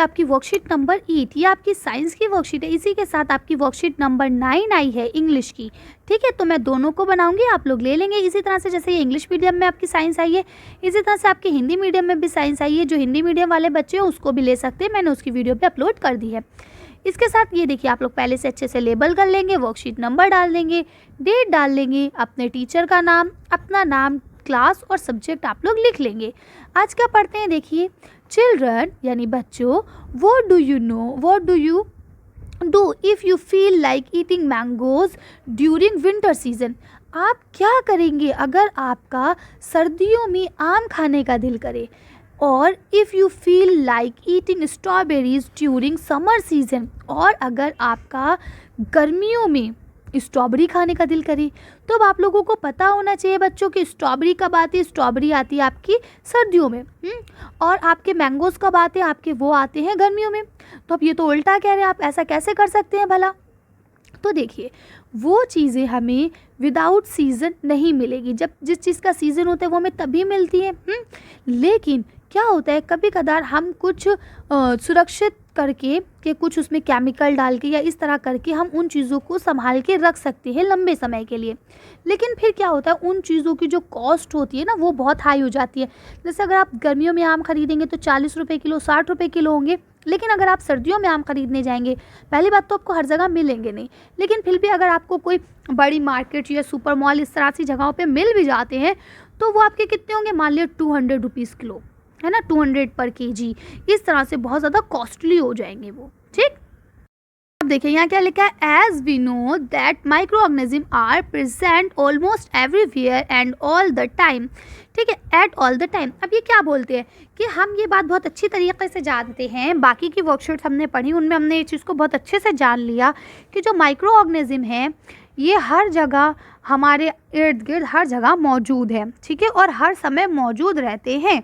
आपकी worksheet number 8, ये आपकी साइंस की वर्कशीट है। इसी के साथ आपकी वर्कशीट नंबर 9 आई है इंग्लिश की। ठीक है, तो मैं दोनों को बनाऊंगी, आप लोग ले लेंगे। इसी तरह से जैसे ये इंग्लिश मीडियम में आपकी साइंस आई है, इसी तरह से आपके हिंदी मीडियम में भी साइंस आई है। जो हिंदी मीडियम वाले बच्चे हैं उसको भी ले सकते हैं, मैंने उसकी वीडियो पे अपलोड कर दी है। इसके साथ ये देखिए, आप लोग पहले से अच्छे से लेबल कर लेंगे, वर्कशीट नंबर डाल देंगे, डेट डाल लेंगे, अपने टीचर का नाम, अपना नाम, क्लास और सब्जेक्ट आप लोग लिख लेंगे। आज क्या पढ़ते हैं देखिए, चिल्ड्रन यानी बच्चों, what do you know, what do you do if you feel like eating mangoes during winter season. आप क्या करेंगे अगर आपका सर्दियों में आम खाने का दिल करे। और if you feel like eating strawberries during summer season, और अगर आपका गर्मियों में स्ट्रॉबेरी खाने का दिल करे। तो अब आप लोगों को पता होना चाहिए बच्चों कि स्ट्रॉबेरी कब आती है, स्ट्रॉबेरी आती है आपकी सर्दियों में, और आपके मैंगोज़ कब आते हैं, आपके वो आते हैं गर्मियों में। तो अब ये तो उल्टा कह रहे हैं, आप ऐसा कैसे कर सकते हैं भला। तो देखिए, वो चीज़ें हमें विदाउट सीज़न नहीं मिलेगी। जब जिस चीज़ का सीज़न होता है वो हमें तभी मिलती है। लेकिन क्या होता है, कभी कदार हम कुछ सुरक्षित करके कि कुछ उसमें केमिकल डाल के या इस तरह करके हम उन चीज़ों को संभाल के रख सकते हैं लंबे समय के लिए। लेकिन फिर क्या होता है, उन चीज़ों की जो कॉस्ट होती है ना, वो बहुत हाई हो जाती है। जैसे अगर आप गर्मियों में आम खरीदेंगे तो 40 रुपये किलो, 60 रुपये किलो होंगे। लेकिन अगर आप सर्दियों में आम खरीदने जाएंगे, पहली बात तो आपको हर जगह मिलेंगे नहीं, लेकिन फिर भी अगर आपको कोई बड़ी मार्केट या सुपर मॉल इस तरह की जगहों पे मिल भी जाते हैं तो वो आपके कितने होंगे, मान लिया 200 रुपीज़ किलो, है ना, 200 पर केजी। इस तरह से बहुत ज़्यादा कॉस्टली हो जाएंगे वो। ठीक, अब देखिए यहाँ क्या लिखा है, as we know that micro organism are present almost everywhere and all the time. ठीक है, एट ऑल द टाइम। अब ये क्या बोलते हैं कि हम ये बात बहुत अच्छी तरीके से जानते हैं, बाकी की वर्कशीट्स हमने पढ़ी उनमें हमने ये चीज़ को बहुत अच्छे से जान लिया कि जो माइक्रो ऑर्गेनिज्म है ये हर जगह हमारे इर्द गिर्द हर जगह मौजूद है। ठीक है, और हर समय मौजूद रहते हैं।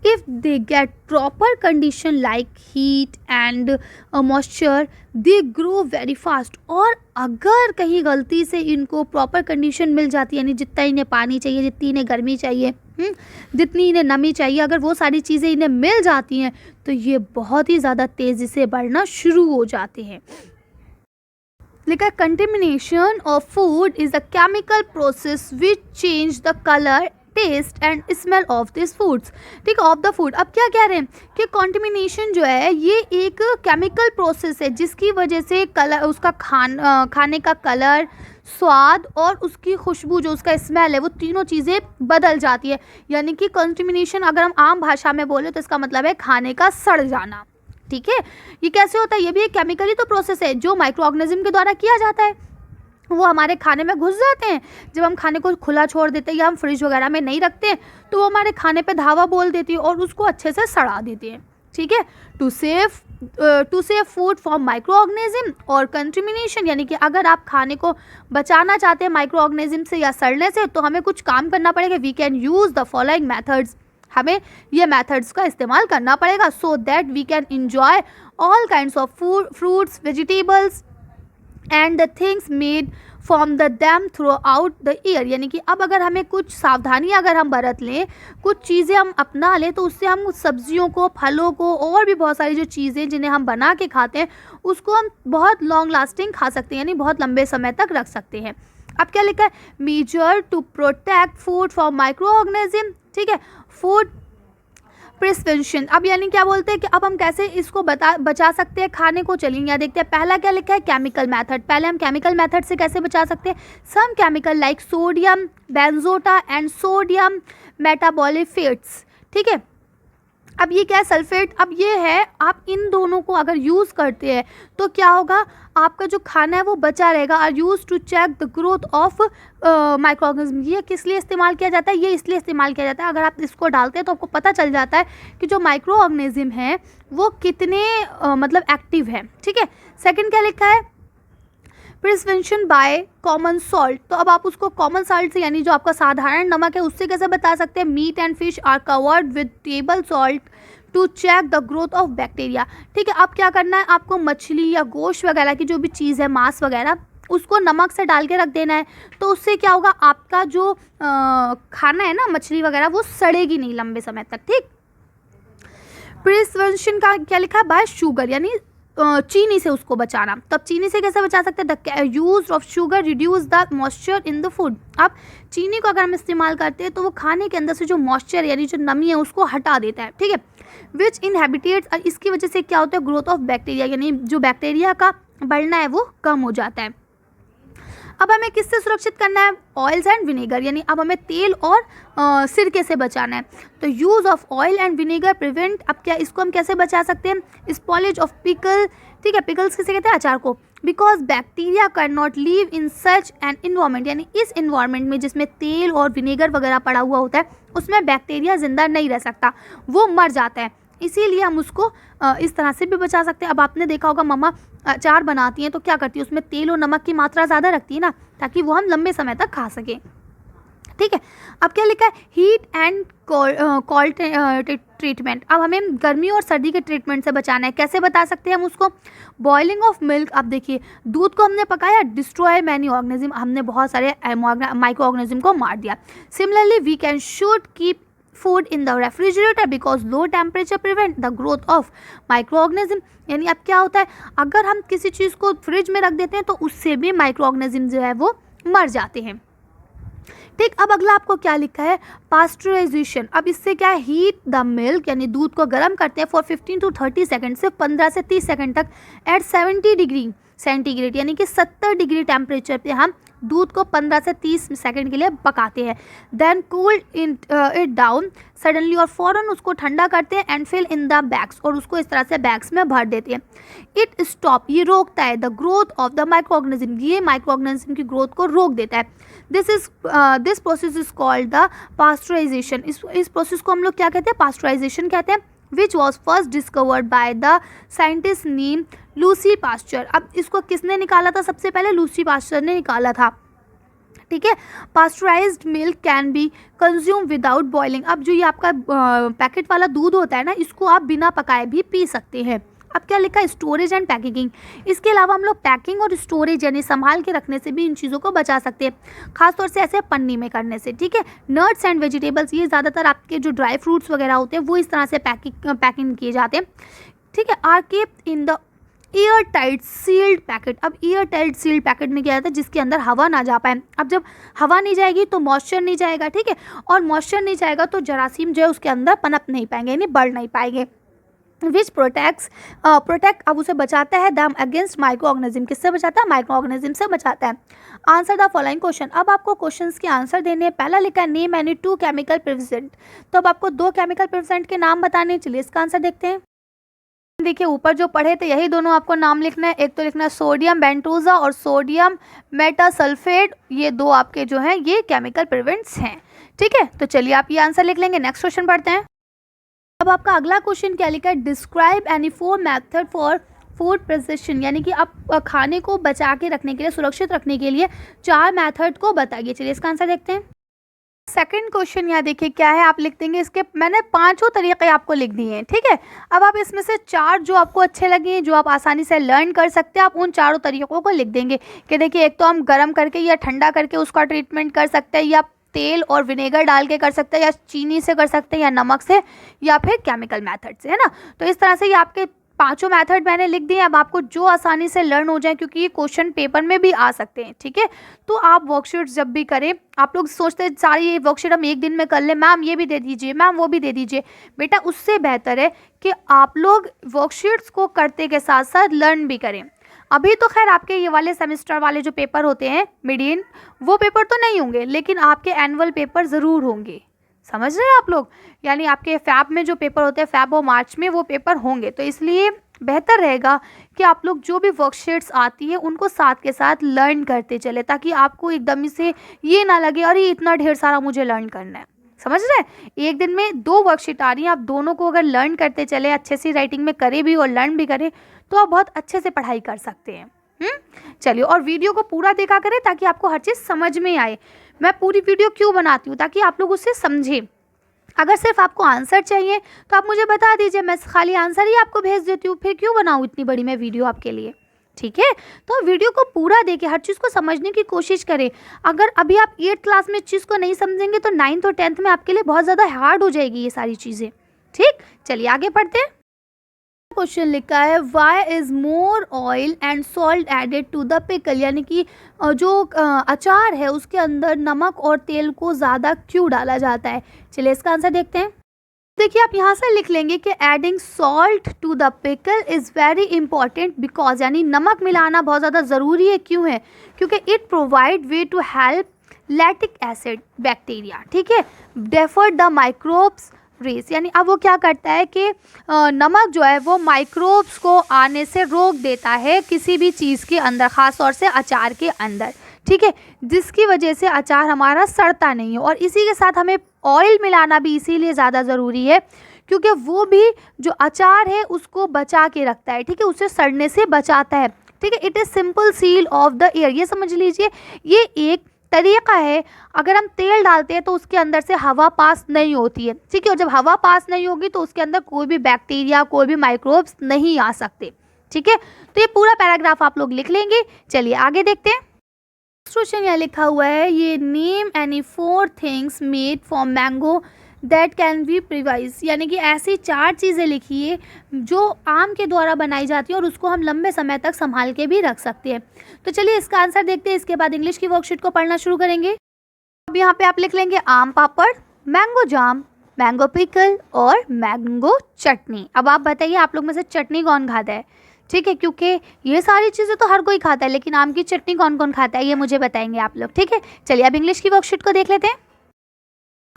If they get proper condition like heat and moisture, they grow very fast। और अगर कहीं गलती से इनको प्रॉपर कंडीशन मिल जाती है, यानी जितना इन्हें पानी चाहिए, जितनी इन्हें गर्मी चाहिए, जितनी इन्हें नमी चाहिए, अगर वो सारी चीज़ें इन्हें मिल जाती हैं तो ये बहुत ही ज़्यादा तेज़ी से बढ़ना शुरू हो जाते हैं। लिखा, contamination of food is the chemical process which change the colour, taste and smell of this foods. ठीक है, ऑफ द फूड। अब क्या कह रहे हैं कि कॉन्टेमिनेशन जो है ये एक केमिकल प्रोसेस है जिसकी वजह से कलर, उसका खाने का कलर, स्वाद और उसकी खुशबू, जो उसका स्मेल है, वो तीनों चीज़ें बदल जाती है। यानी कि कॉन्टेमिनेशन अगर हम आम भाषा में बोले तो इसका मतलब है खाने का सड़ जाना। ठीक है, ये कैसे होता है, ये भी एक केमिकली तो प्रोसेस है जो माइक्रो ऑर्गेनिज्म के द्वारा किया जाता है। वो हमारे खाने में घुस जाते हैं। जब हम खाने को खुला छोड़ देते हैं या हम फ्रिज वगैरह में नहीं रखते तो वो हमारे खाने पे धावा बोल देती है और उसको अच्छे से सड़ा देती है। ठीक है, to save food from micro organism और कंटेमिनेशन, यानी कि अगर आप खाने को बचाना चाहते हैं माइक्रो ऑर्गेनिज्म से या सड़ने से तो हमें कुछ काम करना पड़ेगा। We can use the following methods, हमें ये मेथड्स का इस्तेमाल करना पड़ेगा so that we can enjoy all kinds of food, fruits, vegetables and the things made from the them throughout the year. यानी कि अब अगर हमें कुछ सावधानियां अगर हम बरत लें, कुछ चीज़ें हम अपना लें तो उससे हम सब्जियों को, फलों को और भी बहुत सारी जो चीज़ें जिन्हें हम बना के खाते हैं उसको हम बहुत लॉन्ग लास्टिंग खा सकते हैं, यानी बहुत लंबे समय तक रख सकते हैं। अब क्या लिखा है, measure to protect food from micro organism. ठीक है, फूड प्रिवेंशन। अब यानी क्या बोलते हैं कि अब हम कैसे इसको बचा सकते हैं खाने को। चलिए यहाँ देखते हैं, पहला क्या लिखा है, केमिकल मेथड। पहले हम केमिकल मेथड से कैसे बचा सकते हैं, some chemical like sodium benzoate and sodium metabisulphites. ठीक है, अब ये क्या है, सल्फेट। अब ये है, आप इन दोनों को अगर यूज़ करते हैं तो क्या होगा, आपका जो खाना है वो बचा रहेगा। Are use to check the growth of micro organism. ये किस लिए इस्तेमाल किया जाता है, ये इसलिए इस्तेमाल किया जाता है, अगर आप इसको डालते हैं तो आपको पता चल जाता है कि जो माइक्रो ऑर्गेनिज्म है वो कितने मतलब एक्टिव है। ठीक है, सेकंड क्या लिखा है, प्रिवेंशन बाय कॉमन सॉल्ट। तो अब आप उसको कॉमन सॉल्ट से, यानी जो आपका साधारण नमक है, उससे कैसे बता सकते हैं, meat and fish are covered with table salt to check the growth of bacteria. ठीक है, अब क्या करना है, आपको मछली या गोश्त वगैरह की जो भी चीज़ है, मांस वगैरह, उसको नमक से डाल के रख देना है। तो उससे क्या होगा, आपका जो खाना है ना, मछली वगैरह, वो सड़ेगी नहीं लंबे समय तक। ठीक, प्रिवेंशन का क्या लिखा है, बाय शुगर, यानी चीनी से उसको बचाना। तो अब चीनी से कैसे बचा सकते हैं, the use of sugar reduce the moisture in the food. अब चीनी को अगर हम इस्तेमाल करते हैं तो वो खाने के अंदर से जो मॉइस्चर यानी जो नमी है उसको हटा देता है, ठीक है। विच इनहेबिटेट्स, इसकी वजह से क्या होता है, ग्रोथ ऑफ बैक्टीरिया, यानी जो बैक्टीरिया का बढ़ना है वो कम हो जाता है। अब हमें किससे सुरक्षित करना है, ऑयल्स एंड विनेगर, यानी अब हमें तेल और सिरके से बचाना है। तो use of oil and vinegar prevent, अब क्या इसको हम कैसे बचा सकते हैं, स्पॉलेज ऑफ पिकल, ठीक है, पिकल्स किसे कहते हैं, अचार को। Because bacteria can not leave in such an environment, यानी इस इन्वायरमेंट में जिसमें तेल और विनेगर वगैरह पड़ा हुआ होता है उसमें बैक्टीरिया जिंदा नहीं रह सकता, वो मर जाता है। इसीलिए हम उसको इस तरह से भी बचा सकते हैं। अब आपने देखा होगा मम्मा अचार बनाती हैं तो क्या करती है, उसमें तेल और नमक की मात्रा ज़्यादा रखती है ना, ताकि वो हम लंबे समय तक खा सकें, ठीक है। अब क्या लिखा है, हीट एंड कोल्ड ट्रीटमेंट। अब हमें गर्मी और सर्दी के ट्रीटमेंट से बचाना है, कैसे बता सकते हैं हम उसको, बॉइलिंग ऑफ मिल्क। अब देखिए दूध को हमने पकाया, डिस्ट्रॉय मैनी ऑर्गेनिज्म, हमने बहुत सारे माइक्रो ऑर्गेनिज्म को मार दिया। Similarly we can should keep food in the refrigerator because low temperature prevent the growth of micro organism, यानी अब क्या होता है, अगर हम किसी चीज़ को फ्रिज में रख देते हैं तो उससे भी माइक्रो ऑर्गेनिज्म जो है वो मर जाते हैं, ठीक। अब अगला आपको क्या लिखा है, पास्चराइजेशन। अब इससे क्या है, हीट द मिल्क, यानी दूध को गर्म करते हैं फॉर 15 to 30 सेकेंड, सिर्फ 15 से 30 सेकेंड तक, एट 70 डिग्री सेंटीग्रेड, यानी कि 70 डिग्री टेम्परेचर पे हम दूध को 15 से 30 सेकंड के लिए पकाते हैं। Then cooled it down suddenly, और फ़ौरन उसको ठंडा करते हैं, and fill in the bags, और उसको इस तरह से बैग्स में भर देते हैं। इट स्टॉप, ये रोकता है, the growth of the micro organism, ये माइक्रो ऑर्गेनिज्म की ग्रोथ को रोक देता है। This process is called the pasteurisation. इस प्रोसेस को हम लोग क्या कहते हैं, पास्चराइजेशन कहते हैं। Which was first discovered by the scientist name Lucy Pasteur. अब इसको किसने निकाला था, सबसे पहले लूसी पास्चर ने निकाला था, ठीक है। Pasteurised milk can be consume without boiling. अब जो ये आपका पैकेट वाला दूध होता है ना, इसको आप बिना पकाए भी पी सकते हैं। अब क्या लिखा है, स्टोरेज एंड पैकेजिंग। इसके अलावा हम लोग पैकिंग और स्टोरेज यानी संभाल के रखने से भी इन चीज़ों को बचा सकते हैं, खासतौर से ऐसे पन्नी में करने से, ठीक है। नट्स एंड वेजिटेबल्स, ये ज़्यादातर आपके जो ड्राई फ्रूट्स वगैरह होते हैं वो इस तरह से पैकिंग किए जाते हैं, ठीक है। Are kept in the air tight sealed packet. अब एयर टाइट सील्ड पैकेट में क्या जाता है, जिसके अंदर हवा ना जा पाए। अब जब हवा नहीं जाएगी तो मॉइस्चर नहीं जाएगा, ठीक है, और मॉइस्चर नहीं जाएगा तो जरासीम जो है उसके अंदर पनप नहीं पाएंगे, यानी बढ़ नहीं पाएंगे। विच प्रोटेक्ट, अब उसे बचाता है दम अगेंस्ट माइक्रो ऑर्गेनिज्म। किससे बचाता है, माइक्रो ऑर्गेनिज्म से बचाता है। Answer the following question. अब आपको क्वेश्चंस के आंसर देने हैं। पहला लिखा है नेम एनी 2 केमिकल प्रिवेंट। तो अब आपको 2 केमिकल प्रिवेंट के नाम बताने, चलिए इसका आंसर देखते हैं। देखिए ऊपर जो पढ़े थे यही दोनों आपको नाम लिखना है। एक तो लिखना है सोडियम बेंटोजा और सोडियम मेटासल्फेट, ये 2 आपके जो हैं ये केमिकल प्रिवेंट्स हैं, ठीक है। तो चलिए आप ये आंसर लिख लेंगे। नेक्स्ट क्वेश्चन पढ़ते हैं। अब आपका अगला क्वेश्चन क्या लिखा है, describe any 4 method for food preservation, यानी कि आप खाने को बचा के रखने के लिए, सुरक्षित रखने के लिए 4 मेथड को बताइए। चलिए इसका आंसर देखते हैं। सेकंड क्वेश्चन यहाँ देखिए क्या है, आप लिख देंगे, इसके मैंने 5 तरीके आपको लिख दिए हैं, ठीक है। अब आप इसमें से 4 जो आपको अच्छे लगे, जो आप आसानी से लर्न कर सकते हैं, आप उन 4 तरीकों को लिख देंगे कि देखिए एक तो हम गर्म करके या ठंडा करके उसका ट्रीटमेंट कर सकते हैं, या तेल और विनेगर डाल के कर सकते हैं, या चीनी से कर सकते हैं, या नमक से, या फिर केमिकल मेथड से, है ना। तो इस तरह से ये आपके 5 मेथड मैंने लिख दिए। अब आपको जो आसानी से लर्न हो जाए, क्योंकि ये क्वेश्चन पेपर में भी आ सकते हैं, ठीक है। तो आप वर्कशीट्स जब भी करें, आप लोग सोचते हैं सारी ये वर्कशीट हम एक दिन में कर लें, मैम ये भी दे दीजिए, मैम वो भी दे दीजिए। बेटा उससे बेहतर है कि आप लोग वर्कशीट्स को करते के साथ साथ लर्न भी करें। अभी तो खैर आपके ये वाले सेमेस्टर वाले जो पेपर होते हैं मिड इन, वो पेपर तो नहीं होंगे, लेकिन आपके एनुअल पेपर ज़रूर होंगे, समझ रहे हैं आप लोग। यानी आपके फैब में जो पेपर होते हैं, फैब और मार्च में वो पेपर होंगे। तो इसलिए बेहतर रहेगा कि आप लोग जो भी वर्कशीट्स आती है उनको साथ के साथ लर्न करते चले, ताकि आपको एकदम से ये ना लगे अरे इतना ढेर सारा मुझे लर्न करना है, समझ रहे हैं। एक दिन में 2 वर्कशीट आ रही हैं, आप दोनों को अगर लर्न करते चले, अच्छे से राइटिंग में करें भी और लर्न भी करें, तो आप बहुत अच्छे से पढ़ाई कर सकते हैं। चलिए, और वीडियो को पूरा देखा करें ताकि आपको हर चीज़ समझ में आए। मैं पूरी वीडियो क्यों बनाती हूँ, ताकि आप लोग उससे समझें। अगर सिर्फ आपको आंसर चाहिए तो आप मुझे बता दीजिए, मैं खाली आंसर ही आपको भेज देती हूँ, फिर क्यों बनाऊँ इतनी बड़ी मैं वीडियो आपके लिए, ठीक है। तो वीडियो को पूरा देखें, हर चीज़ को समझने की कोशिश करें। अगर अभी आप 8th क्लास में इस चीज़ को नहीं समझेंगे तो 9th और 10th में आपके लिए बहुत ज़्यादा हार्ड हो जाएगी ये सारी चीज़ें, ठीक। चलिए आगे पढ़ते हैं। क्वेश्चन लिखा है why is more oil and salt added to the pickle, यानी कि जो अचार है उसके अंदर नमक और तेल को ज़्यादा क्यों डाला जाता है। चलिए इसका आंसर देखते हैं। देखिए आप यहाँ से लिख लेंगे कि adding salt to the pickle is very important because, यानी नमक मिलाना बहुत ज़्यादा ज़रूरी है। क्यों है? क्योंकि it provide way to help lactic acid bacteria, ठीक है, डेफर द माइक्रोब्स रेस, यानी अब वो क्या करता है कि नमक जो है वो माइक्रोब्स को आने से रोक देता है किसी भी चीज़ के अंदर, ख़ास तौर से अचार के अंदर, ठीक है, जिसकी वजह से अचार हमारा सड़ता नहीं है। और इसी के साथ हमें ऑयल मिलाना भी इसीलिए ज़्यादा ज़रूरी है क्योंकि वो भी जो अचार है उसको बचा के रखता है, ठीक है, उसे सड़ने से बचाता है, ठीक है। It is simple seal of the air, ये समझ लीजिए ये एक तरीका है। अगर हम तेल डालते हैं तो उसके अंदर से हवा पास नहीं होती है, ठीक है, और जब हवा पास नहीं होगी तो उसके अंदर कोई भी बैक्टीरिया, कोई भी माइक्रोब्स नहीं आ सकते, ठीक है। तो ये पूरा पैराग्राफ आप लोग लिख लेंगे। चलिए आगे देखते हैं। क्वेश्चन यहाँ लिखा हुआ है, ये name any 4 things made from mango that can be preserved, यानी कि ऐसी 4 चीज़ें लिखिए जो आम के द्वारा बनाई जाती है और उसको हम लंबे समय तक संभाल के भी रख सकते हैं। तो चलिए इसका आंसर देखते हैं, इसके बाद इंग्लिश की वर्कशीट को पढ़ना शुरू करेंगे। अब यहाँ पे आप लिख लेंगे आम पापड़, मैंगो जाम, मैंगो पिकल और मैंगो चटनी। अब आप बताइए आप लोग में से चटनी कौन खाता है, ठीक है, क्योंकि ये सारी चीज़ें तो हर कोई खाता है लेकिन आम की चटनी कौन कौन खाता है ये मुझे बताएंगे आप लोग, ठीक है। चलिए अब इंग्लिश की वर्कशीट को देख लेते हैं।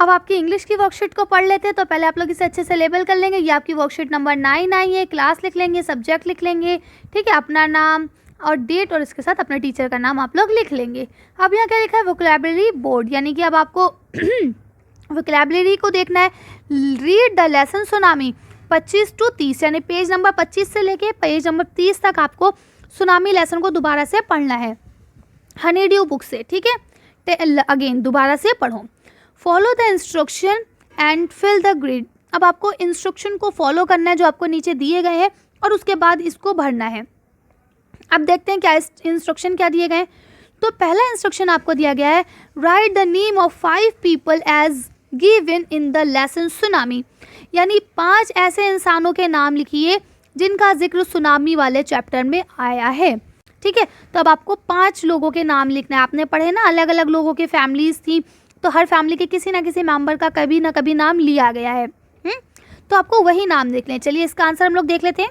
अब आपकी इंग्लिश की वर्कशीट को पढ़ लेते हैं। तो पहले आप लोग इसे अच्छे से लेबल कर लेंगे। ये आपकी वर्कशीट नंबर 9 आई है। क्लास लिख लेंगे, सब्जेक्ट लिख लेंगे, ठीक है, अपना नाम और डेट और इसके साथ अपने टीचर का नाम आप लोग लिख लेंगे। अब यहाँ क्या लिखा है, वोकैबुलरी बोर्ड, यानी कि अब आपको वोकैबुलरी को देखना है। Read the lesson tsunami 25 to 30, यानी पेज नंबर 25 से लेके पेज नंबर 30 तक आपको सुनामी लेसन को दोबारा से पढ़ना है हनी ड्यू बुक से, ठीक है। अगेन दोबारा से पढ़ो। Follow the instruction and fill the grid. अब आपको इंस्ट्रक्शन को फॉलो करना है जो आपको नीचे दिए गए हैं और उसके बाद इसको भरना है। अब देखते हैं क्या इंस्ट्रक्शन क्या दिए गए हैं। तो पहला इंस्ट्रक्शन आपको दिया गया है, write the name of 5 people as given in the lesson tsunami, यानी 5 ऐसे इंसानों के नाम लिखिए जिनका जिक्र सुनामी वाले चैप्टर में आया है, ठीक है। तो अब आपको 5 लोगों के नाम लिखना है। आपने पढ़े ना, अलग अलग लोगों की फैमिलीज थी तो हर फैमिली के किसी ना किसी मेंबर का कभी ना कभी नाम लिया गया है, तो आपको वही नाम लिख लें। चलिए इसका आंसर हम लोग देख लेते हैं।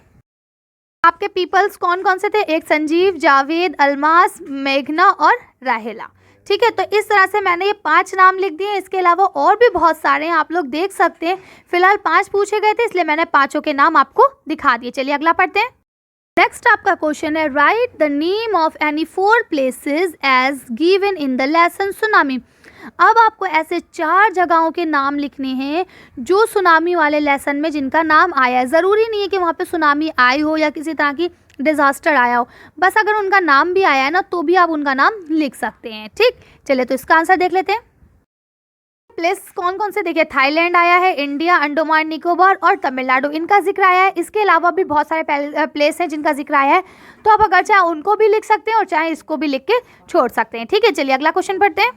आपके पीपल्स कौन कौन से थे, एक संजीव, जावेद, अलमास, मेघना और राहेला, ठीक है। तो इस तरह से मैंने ये 5 नाम लिख दिए। इसके अलावा और भी बहुत सारे हैं, आप लोग देख सकते हैं। फिलहाल 5 पूछे गए थे इसलिए मैंने 5 के नाम आपको दिखा दिए। चलिए अगला पढ़ते हैं। नेक्स्ट आपका क्वेश्चन है, write the name of any 4 places as given in the lesson tsunami. अब आपको ऐसे 4 जगहों के नाम लिखने हैं जो सुनामी वाले लेसन में जिनका नाम आया है। ज़रूरी नहीं है कि वहाँ पे सुनामी आई हो या किसी तरह की डिज़ास्टर आया हो, बस अगर उनका नाम भी आया है ना तो भी आप उनका नाम लिख सकते हैं, ठीक। चलिए तो इसका आंसर देख लेते हैं। प्लेस कौन कौन से देखिए, थाईलैंड आया है, इंडिया, अंडमान निकोबार और तमिलनाडु, इनका जिक्र आया है। इसके अलावा भी बहुत सारे प्लेस हैं जिनका जिक्र आया है, तो आप अगर चाहे उनको भी लिख सकते हैं और चाहे इसको भी लिख के छोड़ सकते हैं, ठीक है। चलिए अगला क्वेश्चन पढ़ते हैं।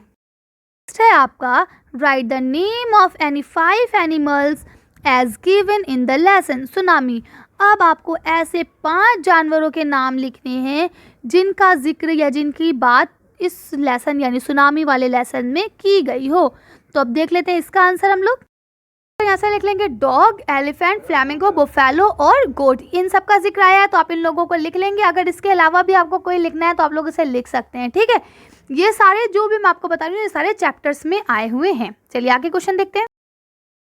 नेक्स्ट है आपका, write the name of any 5 animals as given in the lesson tsunami. अब आपको ऐसे 5 जानवरों के नाम लिखने हैं जिनका जिक्र या जिनकी बात इस लेसन यानी सुनामी वाले लेसन में की गई हो। तो अब देख लेते हैं इसका आंसर हम लोग। यहाँ से लिख लेंगे डॉग, एलिफेंट, फ्लैमिंगो, बुफेलो और गोट, इन सब का जिक्र आया है तो आप इन लोगों को लिख लेंगे। अगर इसके अलावा भी आपको कोई लिखना है तो आप लोग इसे लिख सकते हैं, ठीक है। ये सारे जो भी मैं आपको बता रही हूँ ये सारे चैप्टर्स में आए हुए हैं। चलिए आगे क्वेश्चन देखते हैं।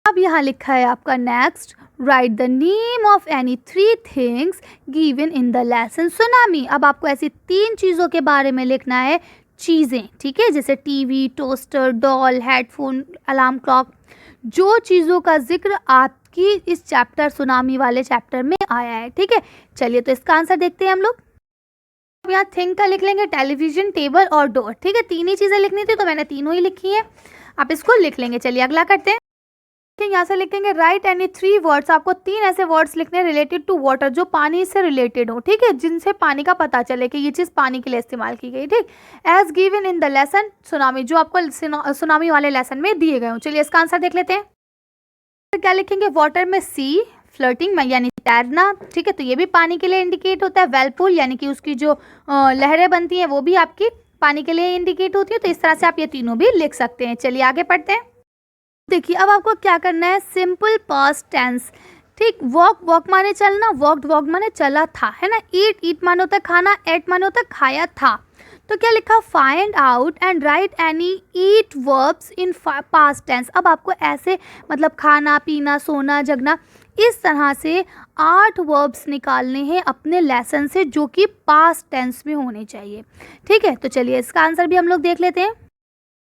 अब यहाँ लिखा है आपका next, right the name of any 3 things given in the lesson tsunami. अब आपको ऐसी 3 चीज़ों के बारे में लिखना है, चीज़ें, ठीक है, जैसे TV, toaster, doll, headphone, alarm clock, जो चीज़ों का जिक्र आपकी इस चैप्टर सुनामी वाले चैप्टर में आया है, ठीक है। चलिए तो इसका आंसर देखते हैं हम लोग। अब यहाँ थिंग का लिख लेंगे, टेलीविजन, टेबल और डोर, ठीक है। 3 ही चीज़ें लिखनी थी तो मैंने तीनों ही लिखी हैं, आप इसको लिख लेंगे। चलिए अगला करते हैं। यहाँ से लिखेंगे, राइट एनी 3 वर्ड्स। आपको 3 ऐसे वर्ड्स लिखने रिलेटेड टू वाटर, जो पानी से रिलेटेड हो, ठीक है, जिनसे पानी का पता चले कि ये चीज़ पानी के लिए इस्तेमाल की गई, ठीक। As given in the lesson tsunami, जो आपको सुनामी वाले लेसन में दिए गए हो। चलिए इसका आंसर देख लेते हैं। क्या लिखेंगे, वाटर में सी, फ्लर्टिंग में यानी तैरना, ठीक है, तो ये भी पानी के लिए इंडिकेट होता है। व्हर्लपूल यानी कि उसकी जो लहरें बनती हैं वो भी आपकी पानी के लिए इंडिकेट होती है। तो इस तरह से आप ये तीनों भी लिख सकते हैं। चलिए आगे पढ़ते हैं। देखिए अब आपको क्या करना है, सिंपल पास्ट टेंस, ठीक। वॉक, वॉक माने चलना, वॉकड, वॉकड माने चला था, है ना। ईट, ईट माने होता है खाना, एट माने होता है खाया था। तो क्या लिखा, find out and write any eight verbs in past tense. अब आपको ऐसे मतलब खाना, पीना, सोना, जगना, इस तरह से 8 वर्ब्स निकालने हैं अपने लेसन से जो कि पास्ट टेंस में होने चाहिए, ठीक है। तो चलिए इसका आंसर भी हम लोग देख लेते हैं।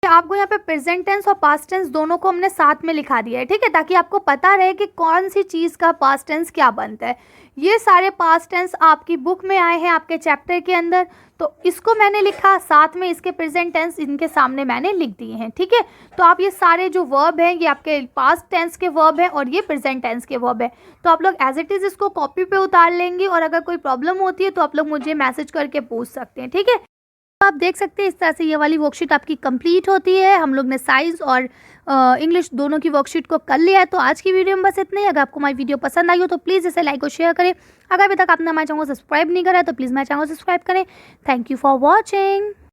आपको यहाँ पे प्रेजेंट टेंस और पास्ट टेंस दोनों को हमने साथ में लिखा दिया है, ठीक है, ताकि आपको पता रहे कि कौन सी चीज़ का पास्ट टेंस क्या बनता है। ये सारे पास्ट टेंस आपकी बुक में आए हैं आपके चैप्टर के अंदर, तो इसको मैंने लिखा, साथ में इसके प्रेजेंट टेंस इनके सामने मैंने लिख दिए हैं, ठीक है। तो आप ये सारे जो वर्ब हैं ये आपके पास्ट टेंस के वर्ब हैं और ये प्रेजेंट टेंस के वर्ब हैं। तो आप लोग एज इट इज़ इसको कॉपी पे उतार लेंगे और अगर कोई प्रॉब्लम होती है तो आप लोग मुझे मैसेज करके पूछ सकते हैं, ठीक है। आप देख सकते हैं इस तरह से ये वाली वर्कशीट आपकी कंप्लीट होती है। हम लोग ने साइंस और इंग्लिश दोनों की वर्कशीट को कर लिया है। तो आज की वीडियो में बस इतना ही। अगर आपको हमारी वीडियो पसंद आई हो तो प्लीज़ इसे लाइक और शेयर करें। अगर अभी तक आपने हमारे चैनल को सब्सक्राइब नहीं करा है तो प्लीज़ हमारे चैनल को सब्सक्राइब करें। Thank you for watching.